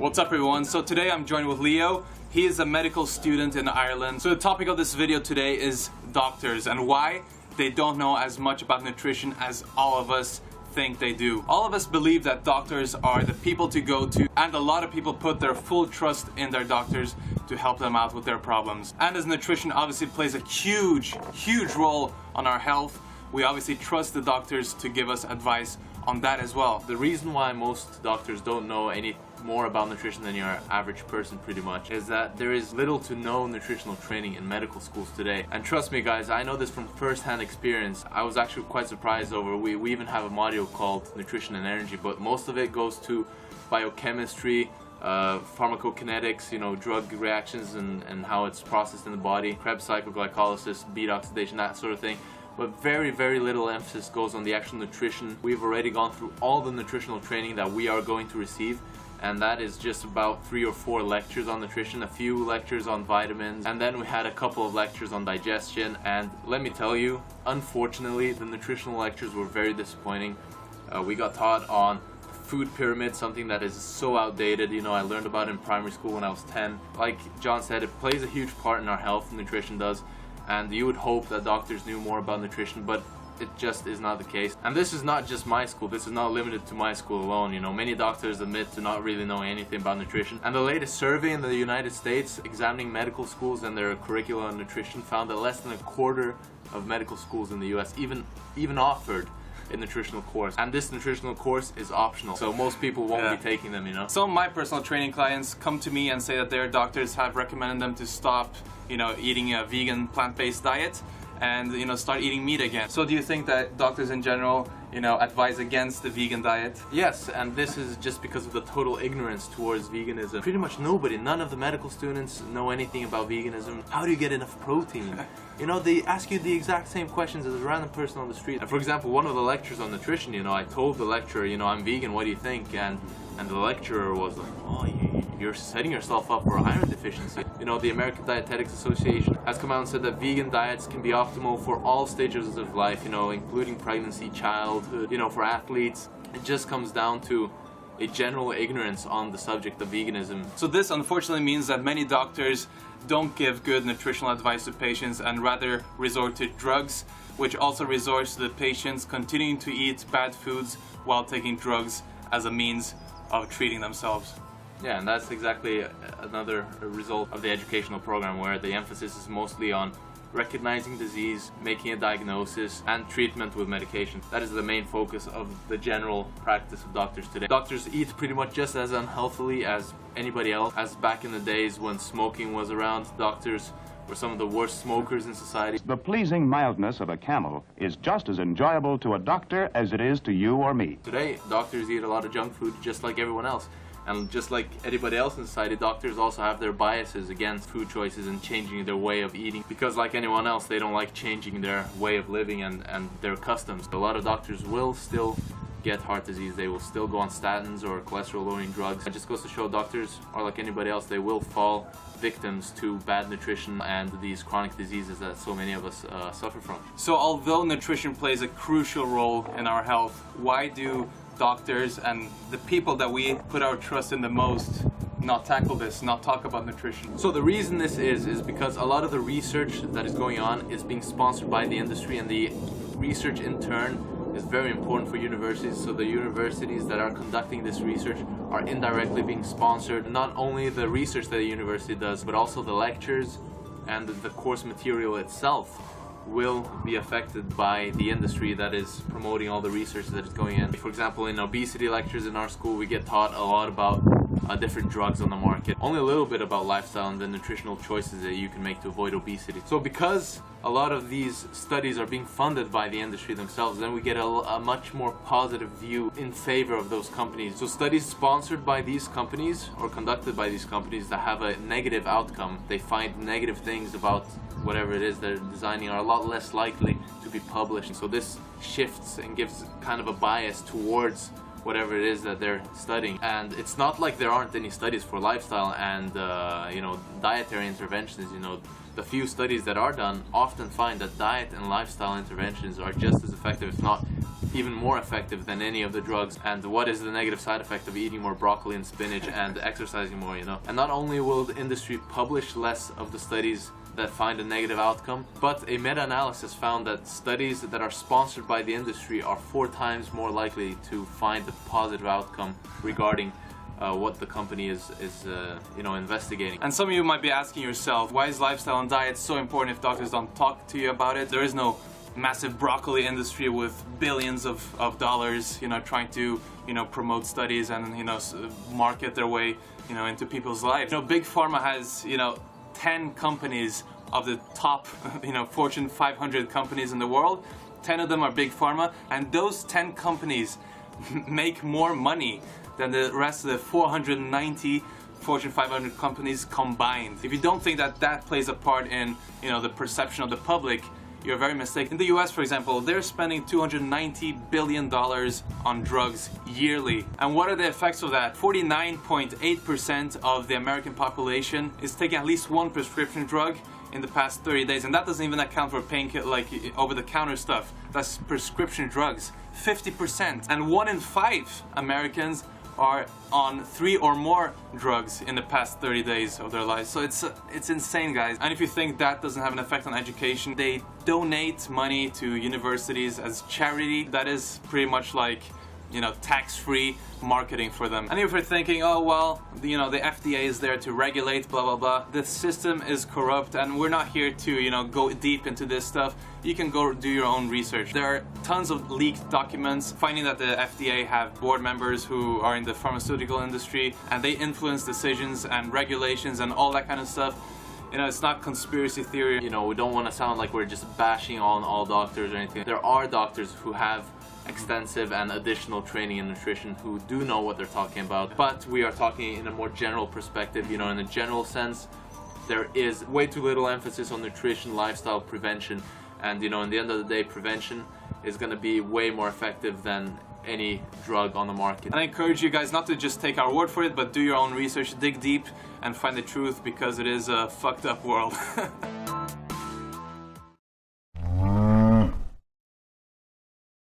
What's up everyone? So today I'm joined with Leo. He is a medical student in Ireland. So the topic of this video today is doctors and why they don't know as much about nutrition as all of us think they do. All of us believe that doctors are the people to go to, and a lot of people put their full trust in their doctors to help them out with their problems. And as nutrition obviously plays a huge role on our health, we obviously trust the doctors to give us advice on that as well. The reason why most doctors don't know any more about nutrition than your average person pretty much is that there is little to no nutritional training in medical schools today. And trust me guys, I know this from first-hand experience. I was actually quite surprised over, we even have a module called Nutrition and Energy, but most of it goes to biochemistry, pharmacokinetics, drug reactions and how it's processed in the body, Krebs cycle, glycolysis, beta oxidation, that sort of thing. But very little emphasis goes on the actual nutrition. We've already gone through all the nutritional training that we are going to receive, and that is just about 3 or 4 lectures on nutrition, a few lectures on vitamins, and then we had a couple of lectures on digestion. And let me tell you, unfortunately the nutritional lectures were very disappointing. We got taught on food pyramid, something that is so outdated. I learned about it in primary school when I was 10. Like John said, it plays a huge part in our health, nutrition does. And you would hope that doctors knew more about nutrition, but it just is not the case. And this is not just my school, this is not limited to my school alone. Many doctors admit to not really knowing anything about nutrition. And the latest survey in the United States examining medical schools and their curricula on nutrition found that less than a quarter of medical schools in the US even offered a nutritional course, and this nutritional course is optional, so most people won't be taking them. Some of my personal training clients come to me and say that their doctors have recommended them to stop eating a vegan plant-based diet and start eating meat again. So do you think that doctors in general advise against the vegan diet? Yes, and this is just because of the total ignorance towards veganism. Pretty much none of the medical students know anything about veganism. How do you get enough protein? They ask you the exact same questions as a random person on the street. And for example, one of the lectures on nutrition, I told the lecturer, I'm vegan, what do you think? And the lecturer was like, oh, you're setting yourself up for a iron deficiency. The American Dietetics Association has come out and said that vegan diets can be optimal for all stages of life, including pregnancy, childhood, for athletes. It just comes down to a general ignorance on the subject of veganism. So this unfortunately means that many doctors don't give good nutritional advice to patients and rather resort to drugs, which also resorts to the patients continuing to eat bad foods while taking drugs as a means of treating themselves. Yeah, and that's exactly another result of the educational program, where the emphasis is mostly on recognizing disease, making a diagnosis, and treatment with medication. That is the main focus of the general practice of doctors today. Doctors eat pretty much just as unhealthily as anybody else. As back in the days when smoking was around, doctors were some of the worst smokers in society. The pleasing mildness of a camel is just as enjoyable to a doctor as it is to you or me. Today, doctors eat a lot of junk food just like everyone else. And just like anybody else in society, doctors also have their biases against food choices and changing their way of eating. Because like anyone else, they don't like changing their way of living and their customs. A lot of doctors will still get heart disease. They will still go on statins or cholesterol-lowering drugs. It just goes to show doctors are like anybody else. They will fall victims to bad nutrition and these chronic diseases that so many of us suffer from. So although nutrition plays a crucial role in our health, why do doctors and the people that we put our trust in the most not tackle this, not talk about nutrition? So the reason this is because a lot of the research that is going on is being sponsored by the industry, and the research in turn is very important for universities. So the universities that are conducting this research are indirectly being sponsored. Not only the research that the university does, but also the lectures and the course material itself will be affected by the industry that is promoting all the research that is going in. For example, in obesity lectures in our school, we get taught a lot about different drugs on the market, only a little bit about lifestyle and the nutritional choices that you can make to avoid obesity. So because a lot of these studies are being funded by the industry themselves, then we get a much more positive view in favor of those companies. So studies sponsored by these companies or conducted by these companies that have a negative outcome, they find negative things about whatever it is they're designing, are a lot less likely to be published. So this shifts and gives kind of a bias towards whatever it is that they're studying. And it's not like there aren't any studies for lifestyle and dietary interventions. The few studies that are done often find that diet and lifestyle interventions are just as effective, if not even more effective than any of the drugs. And what is the negative side effect of eating more broccoli and spinach and exercising more, you know? And not only will the industry publish less of the studies that find a negative outcome, but a meta-analysis found that studies that are sponsored by the industry are 4 times more likely to find a positive outcome regarding what the company is you know, investigating. And some of you might be asking yourself, why is lifestyle and diet so important if doctors don't talk to you about it? There is no massive broccoli industry with billions of dollars, you know, trying to, you know, promote studies and, you know, market their way, you know, into people's lives. You know, Big Pharma has, you know, 10 companies of the top, you know, Fortune 500 companies in the world. 10 of them are Big Pharma, and those 10 companies make more money than the rest of the 490 Fortune 500 companies combined. If you don't think that that plays a part in, you know, the perception of the public, you're very mistaken. In the US, for example, they're spending $290 billion on drugs yearly. And what are the effects of that? 49.8% of the American population is taking at least one prescription drug in the past 30 days. And that doesn't even account for painkiller, like over-the-counter stuff. That's prescription drugs. 50%. And 1 in 5 Americans are on 3 or more drugs in the past 30 days of their lives. So it's insane, guys. And if you think that doesn't have an effect on education, they donate money to universities as charity. That is pretty much like, you know, tax-free marketing for them. And if you're thinking, oh well, you know, the FDA is there to regulate, blah blah blah, the system is corrupt and we're not here to, you know, go deep into this stuff. You can go do your own research. There are tons of leaked documents finding that the FDA have board members who are in the pharmaceutical industry and they influence decisions and regulations and all that kind of stuff. You know, it's not conspiracy theory. You know, we don't want to sound like we're just bashing on all doctors or anything. There are doctors who have extensive and additional training in nutrition who do know what they're talking about, but we are talking in a more general perspective. You know, in a general sense, there is way too little emphasis on nutrition, lifestyle, prevention, and, you know, in the end of the day, prevention is going to be way more effective than any drug on the market. And I encourage you guys not to just take our word for it, but do your own research, dig deep, and find the truth, because it is a fucked up world.